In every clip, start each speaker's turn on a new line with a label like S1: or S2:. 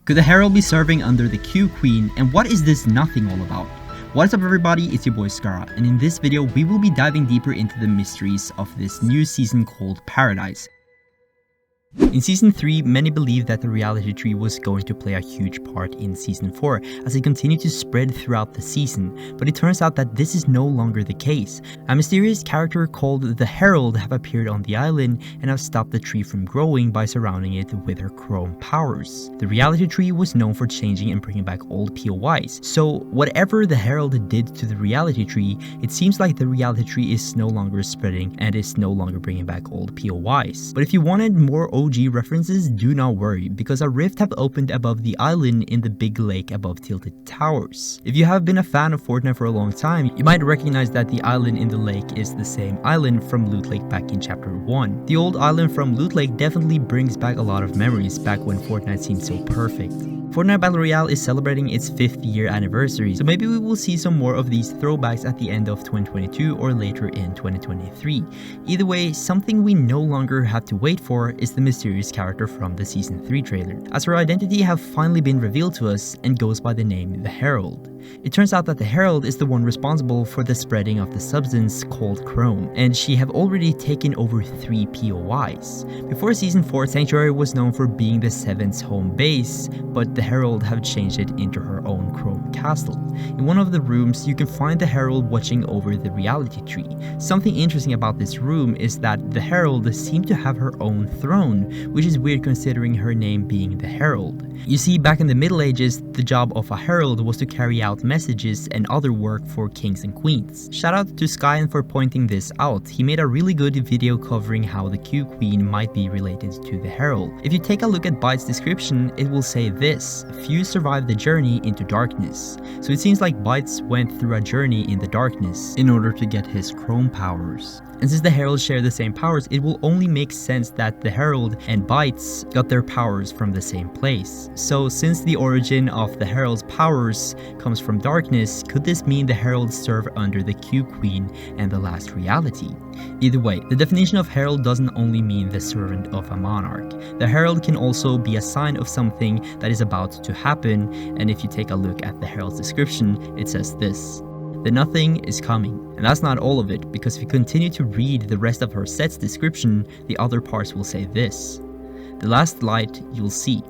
S1: Could the Herald be serving under the Q Queen, and what is this nothing all about? What's up everybody, it's your boy Skara, and in this video we will be diving deeper into the mysteries of this new season called Paradise. In Season 3, many believed that the reality tree was going to play a huge part in Season 4 as it continued to spread throughout the season, but it turns out that this is no longer the case. A mysterious character called the Herald have appeared on the island and have stopped the tree from growing by surrounding it with her chrome powers. The reality tree was known for changing and bringing back old POIs, so whatever the Herald did to the reality tree, it seems like the reality tree is no longer spreading and is no longer bringing back old POIs. But if you wanted more OG references, do not worry, because a rift have opened above the island in the big lake above Tilted Towers. If you have been a fan of Fortnite for a long time, you might recognize that the island in the lake is the same island from Loot Lake back in Chapter 1. The old island from Loot Lake definitely brings back a lot of memories back when Fortnite seemed so perfect. Fortnite Battle Royale is celebrating its 5th year anniversary, so maybe we will see some more of these throwbacks at the end of 2022 or later in 2023. Either way, something we no longer have to wait for is the mysterious character from the Season 3 trailer, as her identity have finally been revealed to us and goes by the name The Herald. It turns out that the Herald is the one responsible for the spreading of the substance called Chrome, and she have already taken over 3 POIs. Before Season 4, Sanctuary was known for being the 7th's home base, but the Herald have changed it into her own Chrome castle. In one of the rooms, you can find the Herald watching over the reality tree. Something interesting about this room is that the Herald seemed to have her own throne, which is weird considering her name being the Herald. You see, back in the Middle Ages, the job of a herald was to carry out messages and other work for kings and queens. Shout out to Skyen for pointing this out. He made a really good video covering how the Q Queen might be related to the Herald. If you take a look at Byte's description, it will say this: few survive the journey into darkness. So it seems like Bytes went through a journey in the darkness in order to get his chrome powers. And since the Herald share the same powers, it will only make sense that the Herald and Bytes got their powers from the same place. So since the origin of the Herald's powers comes from darkness, could this mean the Herald serve under the Q Queen and the last reality? Either way, the definition of Herald doesn't only mean the servant of a monarch. The Herald can also be a sign of something that is about to happen, and if you take a look at the Herald's description, it says this: the nothing is coming. And that's not all of it, because if you continue to read the rest of her set's description, the other parts will say this: the last light you'll see.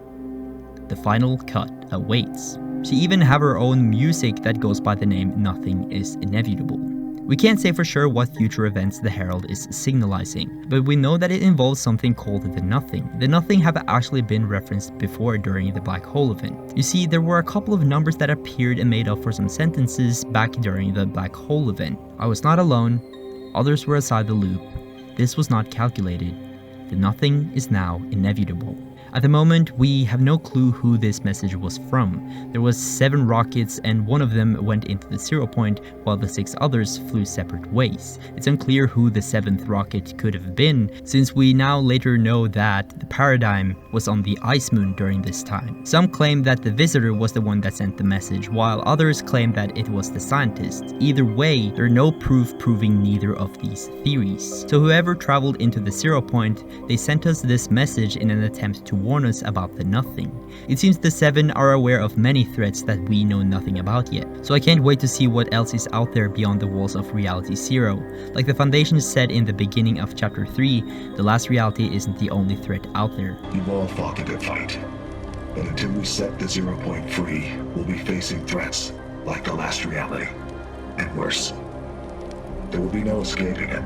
S1: The final cut awaits. She even have her own music that goes by the name Nothing is Inevitable. We can't say for sure what future events the Herald is signalizing, but we know that it involves something called the Nothing. The Nothing have actually been referenced before during the Black Hole event. You see, there were a couple of numbers that appeared and made up for some sentences back during the Black Hole event. I was not alone, others were outside the loop, this was not calculated, the Nothing is now inevitable. At the moment, we have no clue who this message was from. There was 7 rockets and one of them went into the 0 point while the 6 others flew separate ways. It's unclear who the 7th rocket could have been, since we now later know that the Paradigm was on the Ice Moon during this time. Some claim that the visitor was the one that sent the message, while others claim that it was the scientist. Either way, there are no proof proving neither of these theories. So whoever traveled into the 0 point, they sent us this message in an attempt to warn us about the Nothing. It seems the 7 are aware of many threats that we know nothing about yet, so I can't wait to see what else is out there beyond the walls of Reality 0. Like the Foundation said in the beginning of Chapter 3, the last reality isn't the only threat out there.
S2: We've all fought a good fight, but until we set the 0 point free, we'll be facing threats like the last reality, and worse. There will be no escaping it.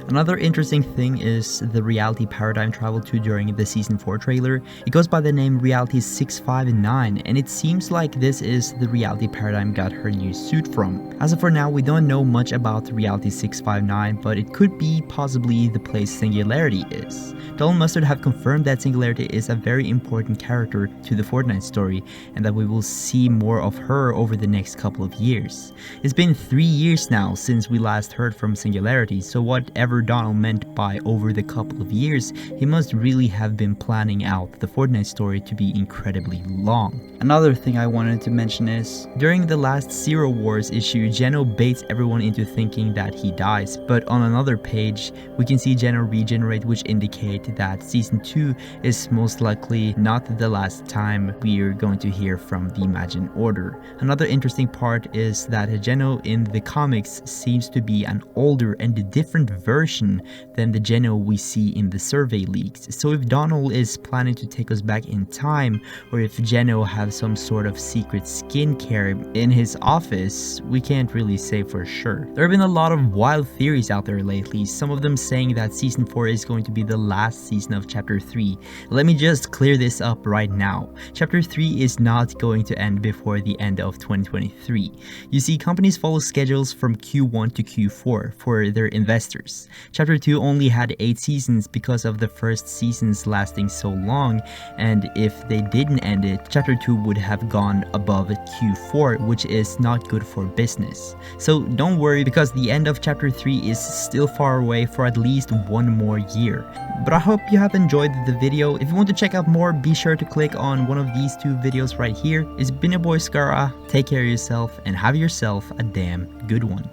S1: Another interesting thing is the reality Paradigm traveled to during the Season 4 trailer. It goes by the name Reality 659, and it seems like this is the reality Paradigm got her new suit from. As of for now, we don't know much about Reality 659, but it could be possibly the place Singularity is. Dull and Mustard have confirmed that Singularity is a very important character to the Fortnite story, and that we will see more of her over the next couple of years. It's been 3 years now since we last heard from Singularity, so whatever whatever Donald meant by over the couple of years, he must really have been planning out the Fortnite story to be incredibly long. Another thing I wanted to mention is, during the last Zero Wars issue, Geno baits everyone into thinking that he dies, but on another page, we can see Geno regenerate, which indicate that Season 2 is most likely not the last time we are going to hear from the Imagined Order. Another interesting part is that Geno in the comics seems to be an older and a different version than the Geno we see in the survey leaks. So if Donald is planning to take us back in time, or if Geno has some sort of secret skincare in his office, we can't really say for sure. There have been a lot of wild theories out there lately, some of them saying that Season 4 is going to be the last season of Chapter 3. Let me just clear this up right now. Chapter 3 is not going to end before the end of 2023. You see, companies follow schedules from Q1 to Q4 for their investors. Chapter 2 only had 8 seasons because of the first seasons lasting so long, and if they didn't end it, Chapter 2 would have gone above Q4, which is not good for business. So don't worry, because the end of Chapter 3 is still far away for at least one more year. But I hope you have enjoyed the video. If you want to check out more, be sure to click on one of these 2 videos right here. It's been your boy Skara, take care of yourself and have yourself a damn good one.